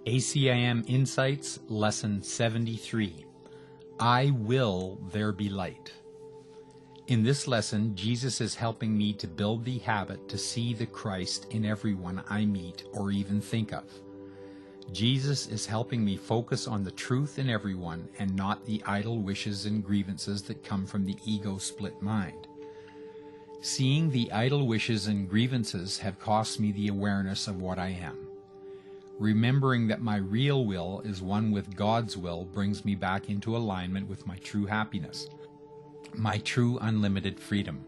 ACIM Insights, Lesson 73. I will there be light. In this lesson, Jesus is helping me to build the habit to see the Christ in everyone I meet or even think of. Jesus is helping me focus on the truth in everyone and not the idle wishes and grievances that come from the ego-split mind. Seeing the idle wishes and grievances have cost me the awareness of what I am. Remembering that my real will is one with God's will brings me back into alignment with my true happiness, my true unlimited freedom.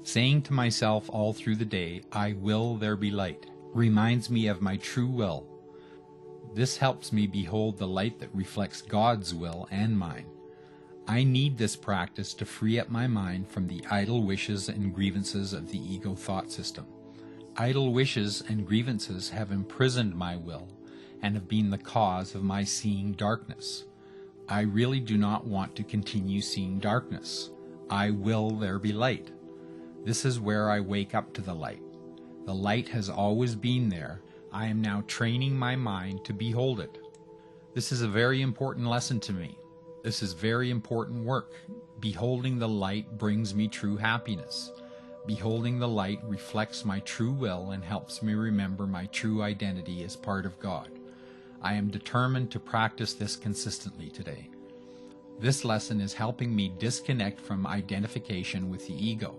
Saying to myself all through the day, I will there be light, reminds me of my true will. This helps me behold the light that reflects God's will and mine. I need this practice to free up my mind from the idle wishes and grievances of the ego thought system. Idle wishes and grievances have imprisoned my will and have been the cause of my seeing darkness. I really do not want to continue seeing darkness. I will there be light. This is where I wake up to the light. The light has always been there. I am now training my mind to behold it. This is a very important lesson to me. This is very important work. Beholding the light brings me true happiness. Beholding the light reflects my true will and helps me remember my true identity as part of God. I am determined to practice this consistently today. This lesson is helping me disconnect from identification with the ego.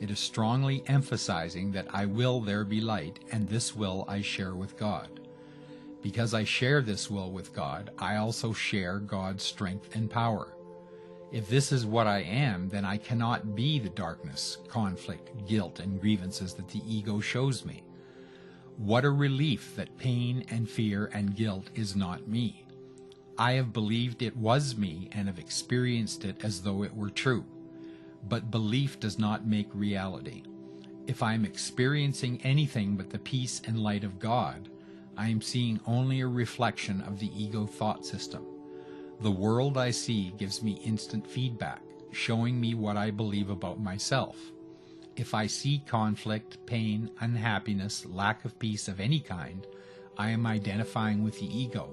It is strongly emphasizing that I will there be light, and this will I share with God. Because I share this will with God, I also share God's strength and power. If this is what I am, then I cannot be the darkness, conflict, guilt, and grievances that the ego shows me. What a relief that pain and fear and guilt is not me. I have believed it was me and have experienced it as though it were true. But belief does not make reality. If I am experiencing anything but the peace and light of God, I am seeing only a reflection of the ego thought system. The world I see gives me instant feedback, showing me what I believe about myself. If I see conflict, pain, unhappiness, lack of peace of any kind, I am identifying with the ego.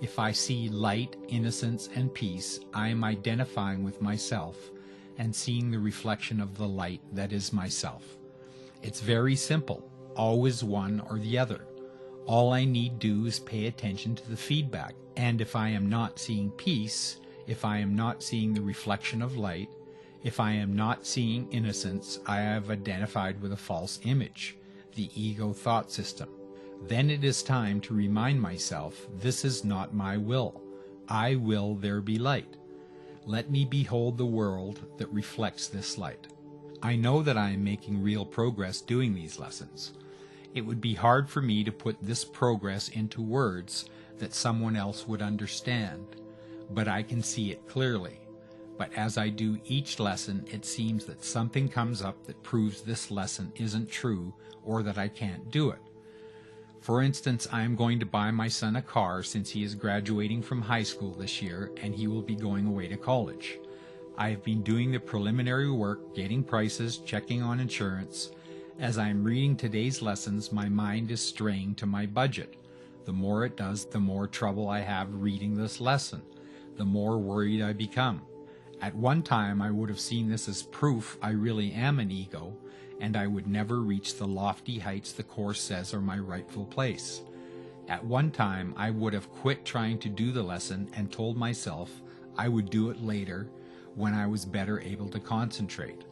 If I see light, innocence, and peace, I am identifying with myself and seeing the reflection of the light that is myself. It's very simple, always one or the other. All I need do is pay attention to the feedback. And if I am not seeing peace, if I am not seeing the reflection of light, if I am not seeing innocence, I have identified with a false image, the ego thought system. Then it is time to remind myself, this is not my will. I will there be light. Let me behold the world that reflects this light. I know that I am making real progress doing these lessons. It would be hard for me to put this progress into words that someone else would understand, but I can see it clearly. But as I do each lesson, it seems that something comes up that proves this lesson isn't true or that I can't do it. For instance, I am going to buy my son a car since he is graduating from high school this year and he will be going away to college. I have been doing the preliminary work, getting prices, checking on insurance. As I am reading today's lessons, my mind is straying to my budget. The more it does, the more trouble I have reading this lesson, the more worried I become. At one time, I would have seen this as proof I really am an ego, and I would never reach the lofty heights the Course says are my rightful place. At one time, I would have quit trying to do the lesson and told myself I would do it later when I was better able to concentrate.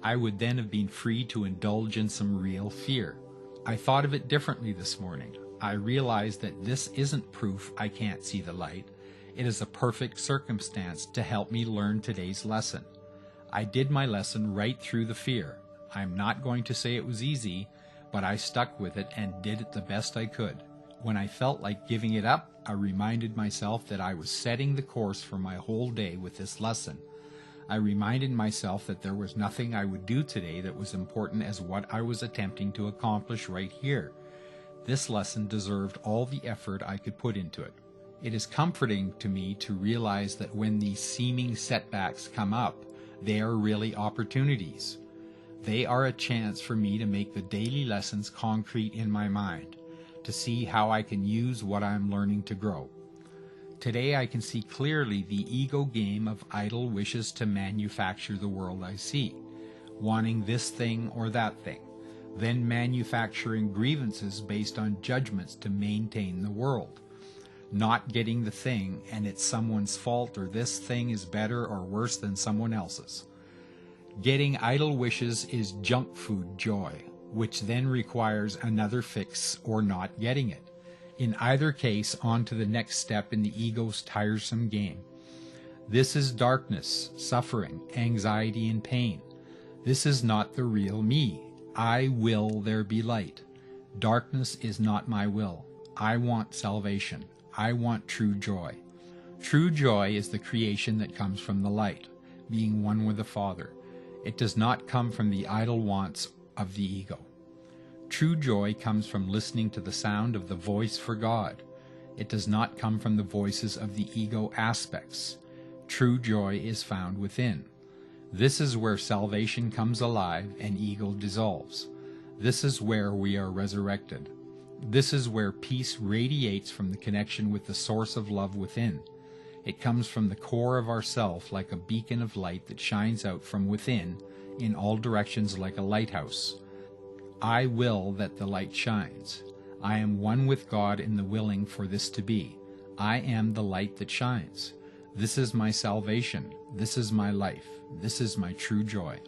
I would then have been free to indulge in some real fear. I thought of it differently this morning. I realized that this isn't proof I can't see the light. It is a perfect circumstance to help me learn today's lesson. I did my lesson right through the fear. I'm not going to say it was easy, but I stuck with it and did it the best I could. When I felt like giving it up, I reminded myself that I was setting the course for my whole day with this lesson. I reminded myself that there was nothing I would do today that was important as what I was attempting to accomplish right here. This lesson deserved all the effort I could put into it. It is comforting to me to realize that when these seeming setbacks come up, they are really opportunities. They are a chance for me to make the daily lessons concrete in my mind, to see how I can use what I am learning to grow. Today I can see clearly the ego game of idle wishes to manufacture the world I see, wanting this thing or that thing, then manufacturing grievances based on judgments to maintain the world. Not getting the thing, and it's someone's fault, or this thing is better or worse than someone else's. Getting idle wishes is junk food joy, which then requires another fix or not getting it. In either case, on to the next step in the ego's tiresome game. This is darkness, suffering, anxiety, and pain. This is not the real me. I will there be light. Darkness is not my will. I want salvation. I want true joy. True joy is the creation that comes from the light, being one with the Father. It does not come from the idle wants of the ego. True joy comes from listening to the sound of the voice for God. It does not come from the voices of the ego aspects. True joy is found within. This is where salvation comes alive and ego dissolves. This is where we are resurrected. This is where peace radiates from the connection with the source of love within. It comes from the core of ourself like a beacon of light that shines out from within in all directions like a lighthouse. I will that the light shines. I am one with God in the willing for this to be. I am the light that shines. This is my salvation. This is my life. This is my true joy.